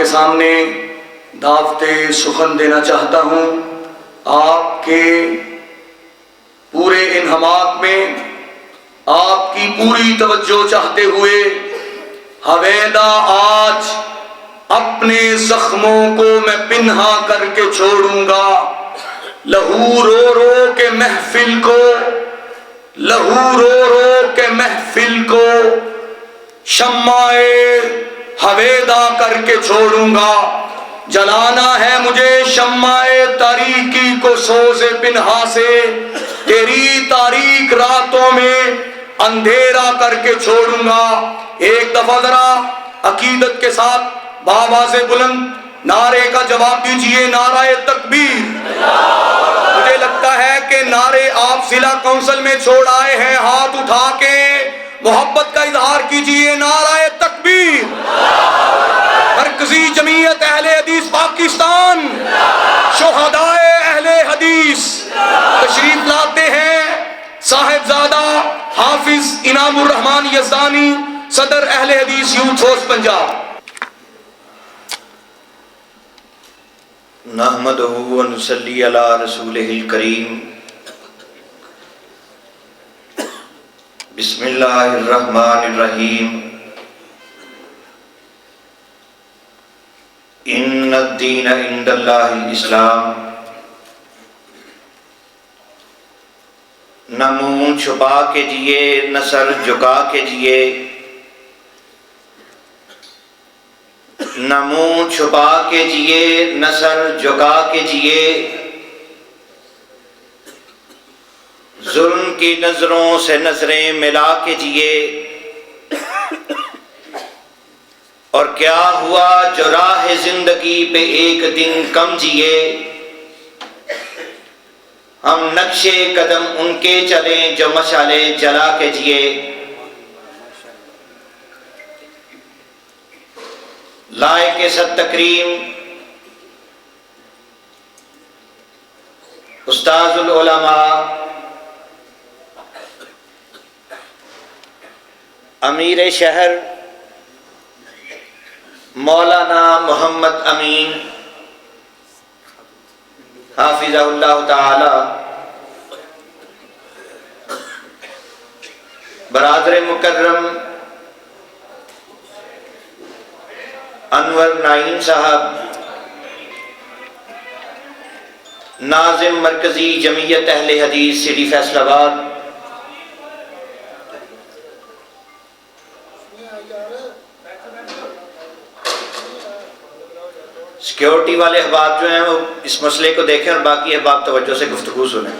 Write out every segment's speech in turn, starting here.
کے سامنے دعوت سخن دینا چاہتا ہوں۔ آپ کے پورے انہماک میں آپ کی پوری توجہ چاہتے ہوئے حویدہ آج اپنے زخموں کو میں پنہا کر کے چھوڑوں گا۔ لہو رو رو کے محفل کو، لہو رو رو کے محفل کو شمع حویدہ کر کے چھوڑوں گا۔ جلانا ہے مجھے شمع تاریکی کو سوز پنہا سے، تیری تاریک راتوں میں اندھیرا کر کے چھوڑوں گا۔ ایک دفعہ ذرا عقیدت کے ساتھ بآواز بلند نعرے کا جواب دیجئے، نعرہ تکبیر۔ مجھے لگتا ہے کہ نعرے آپ ضلع کونسل میں چھوڑ آئے ہیں، ہاتھ اٹھا کے محبت کا اظہار کیجئے، نعرہ تکبیر۔ مرکزی جمعیت اہل حدیث پاکستان، شہدائے اہل حدیث تشریف لاتے ہیں صاحبزادہ حافظ انعام الرحمن یزدانی، صدر اہل حدیث یوتھ فورس پنجاب۔ نحمدہ و نصلی علی رسولہ الکریم۔ بسم اللہ الرحمن الرحیم۔ ان الدین عند اللہ الاسلام۔ نہ منہ چھپا کے جیے نہ سر جھکا کے جیے، نہ منہ چھپا کے جیے نہ سر جھکا کے جیے، ظلم کی نظروں سے نظریں ملا کے جیے، اور کیا ہوا جو راہ زندگی پہ ایک دن کم جیے، ہم نقشے قدم ان کے چلیں جو مشعلے جلا کے جیے۔ لائق صد تکریم استاذ العلماء امیر شہر مولانا محمد امین حافظہ اللہ تعالی، برادر مکرم انور نعیم صاحب، ناظم مرکزی جمعیت اہل حدیث سٹی فیصل آباد، سیکیورٹی والے احباب جو ہیں وہ اس مسئلے کو دیکھیں اور باقی احباب توجہ سے گفتگو سنیں۔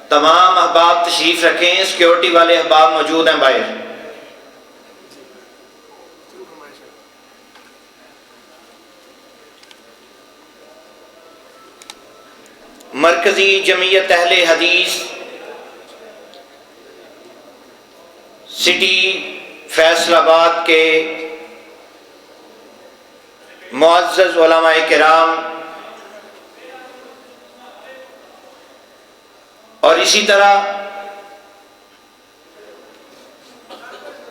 تمام احباب تشریف رکھیں، سیکیورٹی والے احباب موجود ہیں باہر۔ مرکزی جمعیت اہل حدیث سٹی فیصل آباد کے معزز علماء کرام اور اسی طرح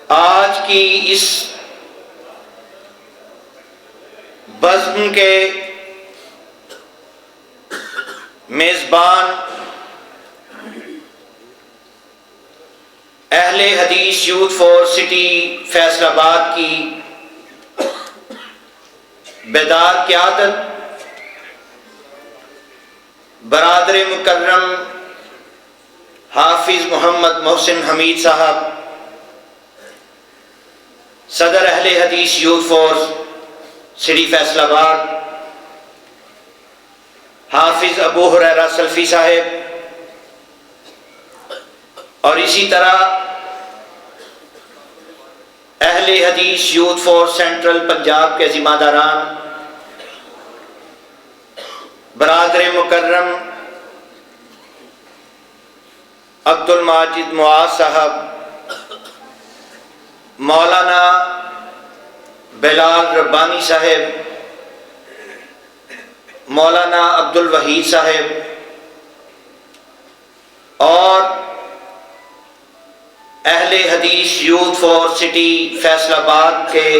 آج کی اس بزم کے میزبان اہل حدیث یوتھ فور سٹی فیصل آباد کی بیدار قیادت برادر مکرم حافظ محمد محسن حمید صاحب، صدر اہل حدیث یوتھ فورس سٹی فیصل آباد، حافظ ابو ہریرہ سلفی صاحب، اور اسی طرح اہل حدیث یوتھ فورس سینٹرل پنجاب کے ذمہ داران، برادر مکرم عبد الماجد معاذ صاحب، مولانا بلال ربانی صاحب، مولانا عبد الوحید صاحب، اور اہل حدیث یوتھ فار سٹی فیصل آباد کے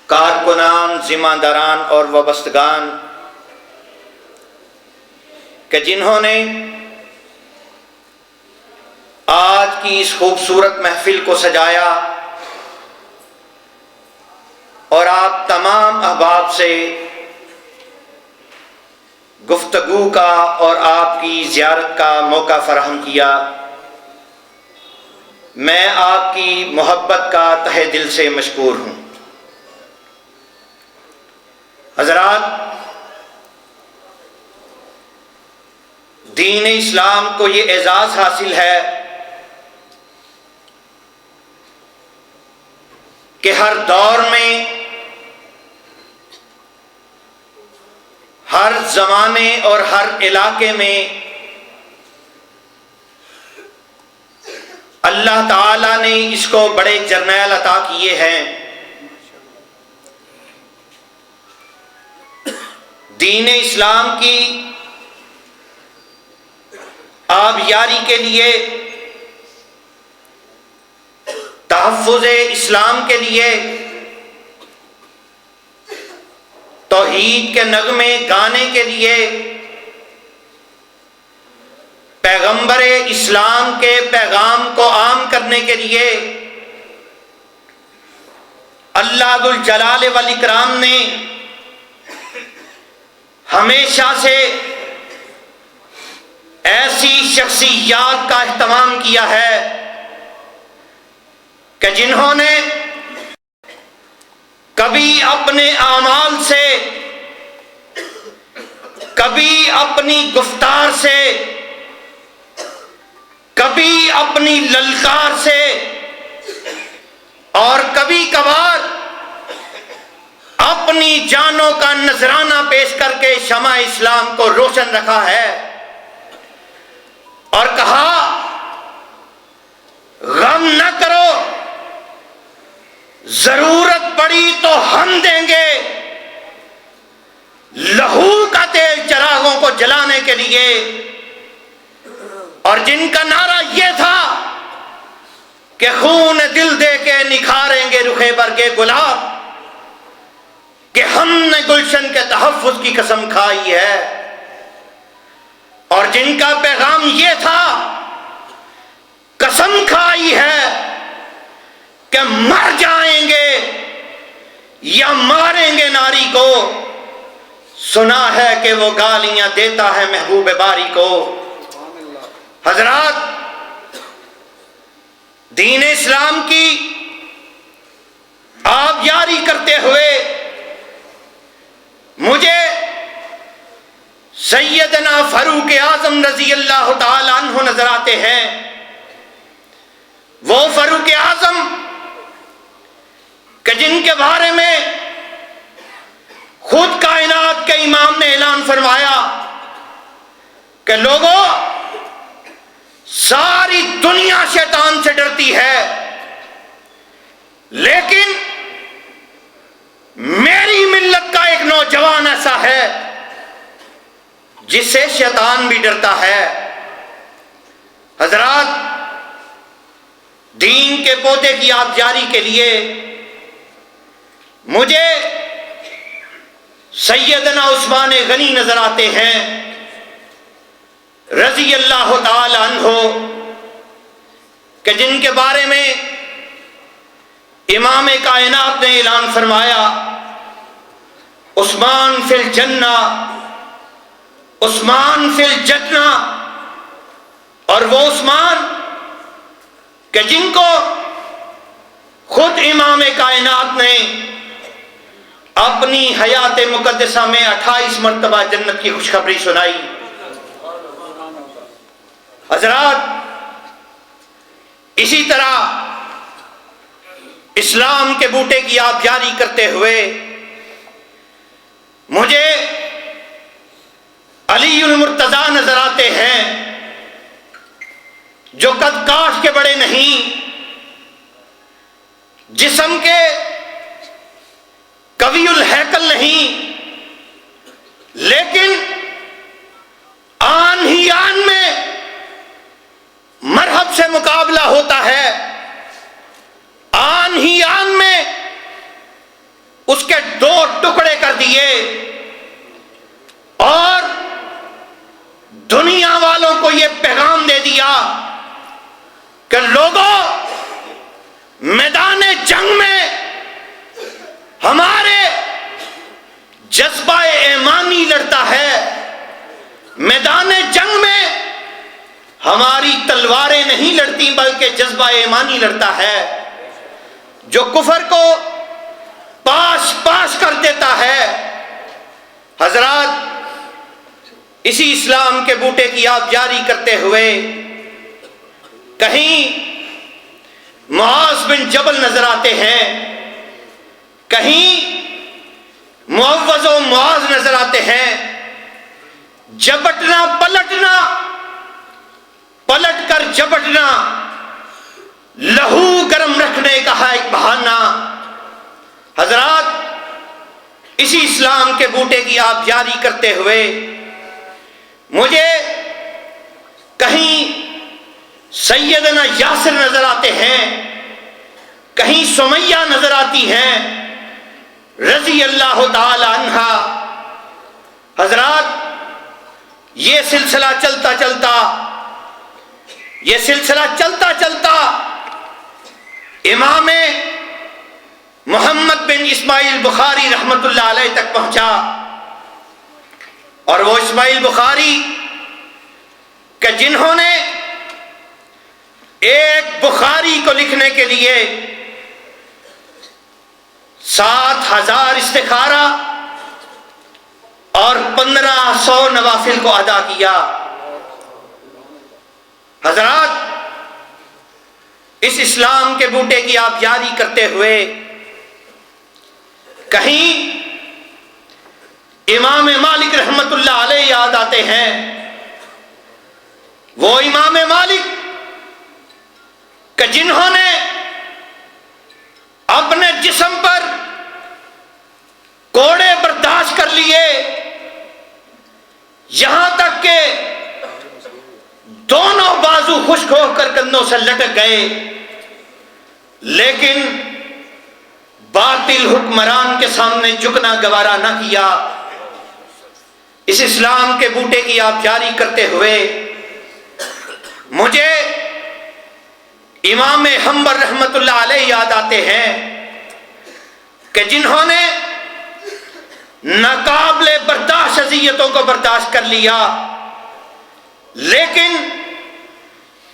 کارکنان، ذمہ داران اور وابستگان کہ جنہوں نے آج کی اس خوبصورت محفل کو سجایا، اور آپ تمام احباب سے گفتگو کا اور آپ کی زیارت کا موقع فراہم کیا، میں آپ کی محبت کا تہہ دل سے مشکور ہوں۔ حضرات، دین اسلام کو یہ اعزاز حاصل ہے کہ ہر دور میں، ہر زمانے اور ہر علاقے میں اللہ تعالیٰ نے اس کو بڑے جرنیل عطا کیے ہیں۔ دین اسلام کی آبیاری کے لیے، تحفظ اسلام کے لیے، توحید کے نغمے گانے کے لیے، پیغمبر اسلام کے پیغام کو عام کرنے کے لیے اللہ ذو الجلال والاکرام نے ہمیشہ سے ایسی شخصیات کا اہتمام کیا ہے کہ جنہوں نے کبھی اپنے اعمال سے، کبھی اپنی گفتار سے، کبھی اپنی للکار سے، اور کبھی کبھار اپنی جانوں کا نذرانہ پیش کر کے شمع اسلام کو روشن رکھا ہے، اور کہا غم نہ کرو، ضرورت پڑی تو ہم دیں گے لہو کا تیل چراغوں کو جلانے کے لیے۔ اور جن کا نعرہ یہ تھا کہ خون دل دے کے نکھاریں گے رخے برگے گلاب، کہ ہم نے گلشن کے تحفظ کی قسم کھائی ہے، اور جن کا پیغام یہ تھا، قسم کھائی ہے کہ مر جائیں گے یا ماریں گے ناری کو، سنا ہے کہ وہ گالیاں دیتا ہے محبوب باری کو۔ حضرات، دین اسلام کی آبیاری کرتے ہوئے مجھے سیدنا فاروق اعظم رضی اللہ تعالی عنہ نظر آتے ہیں۔ وہ فاروق اعظم کہ جن کے بارے میں خود کائنات کے امام نے اعلان فرمایا کہ لوگوں، ساری دنیا شیطان سے ڈرتی ہے، لیکن میری ملت کا ایک نوجوان ایسا ہے جس سے شیطان بھی ڈرتا ہے۔ حضرات، دین کے پودے کی آبیاری کے لیے مجھے سیدنا عثمان غنی نظر آتے ہیں رضی اللہ تعالی عنہ، کہ جن کے بارے میں امام کائنات نے اعلان فرمایا عثمان فی الجنہ، عثمان فی الجنہ۔ اور وہ عثمان کہ جن کو خود امام کائنات نے اپنی حیات مقدسہ میں 28 مرتبہ جنت کی خوشخبری سنائی۔ حضرات، اسی طرح اسلام کے بوٹے کی آبیاری کرتے ہوئے مجھے علی المرتضیٰ نظر آتے ہیں، جو قد کاش کے بڑے نہیں، جسم کے قوی الہیکل نہیں، لیکن آن ہی آن میں مرحب سے مقابلہ ہوتا ہے، آن ہی آن میں اس کے 2 ٹکڑے کر دیے اور دنیا والوں کو یہ پیغام دے دیا کہ لوگوں، میدان جنگ میں ہمارے جذبہ ایمانی لڑتا ہے، میدان جنگ میں ہماری تلواریں نہیں لڑتی بلکہ جذبہ ایمانی لڑتا ہے، جو کفر کو پاش پاش کر دیتا ہے۔ حضرات، اسی اسلام کے بوٹے کی آپ جاری کرتے ہوئے کہیں معاذ بن جبل نظر آتے ہیں، کہیں معوذ و معاذ نظر آتے ہیں۔ جبٹنا پلٹنا، پلٹ کر جبٹنا، لہو گرم رکھنے کا ہے ایک بہانہ۔ حضرات، اسی اسلام کے بوٹے کی آپ جاری کرتے ہوئے مجھے کہیں سیدنا یاسر نظر آتے ہیں، کہیں سمیہ نظر آتی ہیں رضی اللہ تعالی عنہا۔ حضرات، یہ سلسلہ چلتا چلتا امام محمد بن اسماعیل بخاری رحمت اللہ علیہ تک پہنچا، اور وہ اسماعیل بخاری کہ جنہوں نے ایک بخاری کو لکھنے کے لیے 7,000 استخارہ اور 1,500 نوافل کو ادا کیا۔ حضرات، اس اسلام کے بوٹے کی آپ جاری کرتے ہوئے کہیں امام مالک رحمت اللہ علیہ یاد آتے ہیں۔ وہ امام مالک کہ جنہوں نے اپنے جسم پر کوڑے برداشت کر لیے، یہاں تک کہ دونوں بازو خشک ہو کر کندھوں سے لٹک گئے، لیکن باطل حکمران کے سامنے جھکنا گوارا نہ کیا۔ اس اسلام کے بوٹے کی آپ جاری کرتے ہوئے مجھے امام حنبل رحمت اللہ علیہ یاد آتے ہیں کہ جنہوں نے ناقابل برداشت اذیتوں کو برداشت کر لیا، لیکن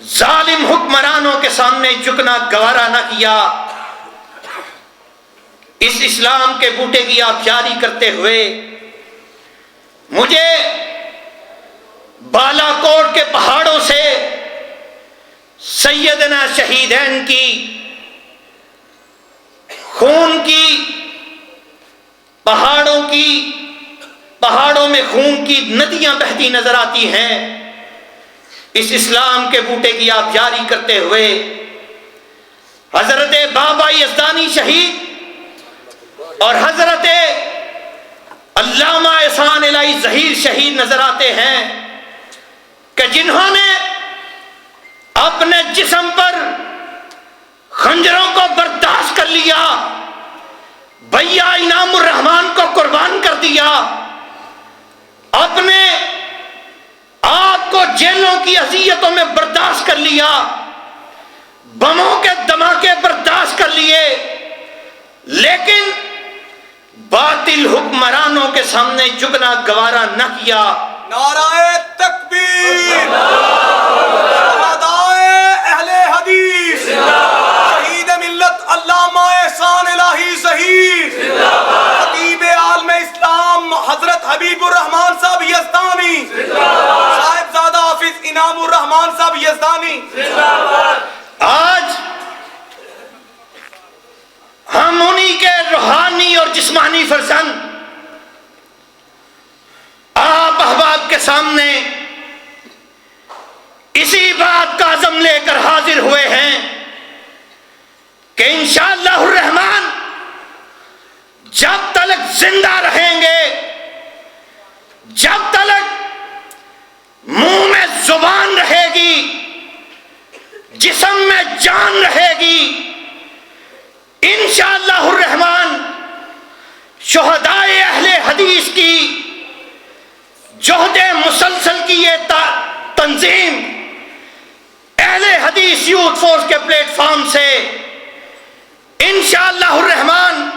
ظالم حکمرانوں کے سامنے جھکنا گوارا نہ کیا۔ اس اسلام کے بوٹے کی آپ جاری کرتے ہوئے مجھے بالا کوٹ کے پہاڑوں سے سیدنا شہیدین کی خون کی پہاڑوں میں خون کی ندیاں بہتی نظر آتی ہیں۔ اس اسلام کے بوٹے کی آپ جاری کرتے ہوئے حضرت بابا یزدانی شہید اور حضرت علامہ احسان الہی ظہیر شہید نظر آتے ہیں کہ جنہوں نے اپنے جسم پر خنجروں کو برداشت کر لیا، بھیا انعام الرحمان کو قربان کر دیا، اپنے آپ کو جیلوں کی اذیتوں میں برداشت کر لیا، بموں کے دھماکے برداشت کر لیے، لیکن باطل حکمرانوں کے سامنے جھکنا گوارا نہ کیا۔ نعرہ تکبیر، شہدائے اہل حدیث، شہید ملت علامہ احسان الہی ظہیر، خطیب عالم اسلام حضرت حبیب الرحمان صاحب یزدانی، صاحبزادہ حافظ انعام الرحمان صاحب یزدانی۔ آج ہم انہی کے روحانی اور جسمانی فرزند آپ احباب کے سامنے اسی بات کا عزم لے کر حاضر ہوئے ہیں کہ انشاءاللہ الرحمن جب تلک زندہ رہیں گے، جب تلک منہ میں زبان رہے گی، جسم میں جان رہے گی، انشاءاللہ الرحمن شہدائے اہل حدیث کی جہد مسلسل کی یہ تنظیم اہل حدیث یوتھ فورس کے پلیٹ فارم سے انشاءاللہ الرحمن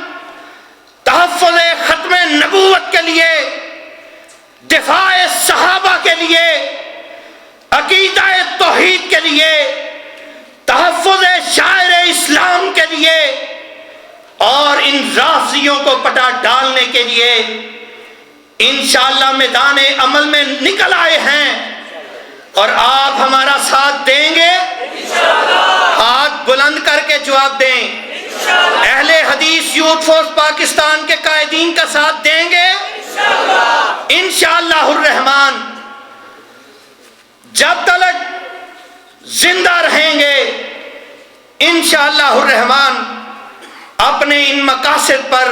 تحفظ ختم نبوت کے لیے، دفاع صحابہ کے لیے، عقیدہ توحید کے لیے، تحفظ شاعر اسلام کے لیے اور ان رافضیوں کو پٹا ڈالنے کے لیے انشاءاللہ میدان عمل میں نکل آئے ہیں، اور آپ ہمارا ساتھ دیں گے؟ ہاتھ بلند کر کے جواب دیں، اہل حدیث یوتھ فورس پاکستان کے قائدین کا ساتھ دیں گے؟ انشاءاللہ الرحمن جب تک زندہ رہیں گے انشاءاللہ الرحمن اپنے ان مقاصد پر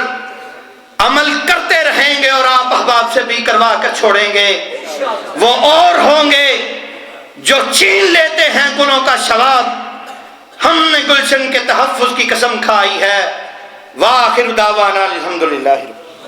عمل کرتے رہیں گے، اور آپ احباب سے بھی کروا کر چھوڑیں گے۔ وہ اور ہوں گے جو چھین لیتے ہیں گلوں کا شواب، ہم نے گلشن کے تحفظ کی قسم کھائی ہے۔ وآخر دعوانا الحمدللہ۔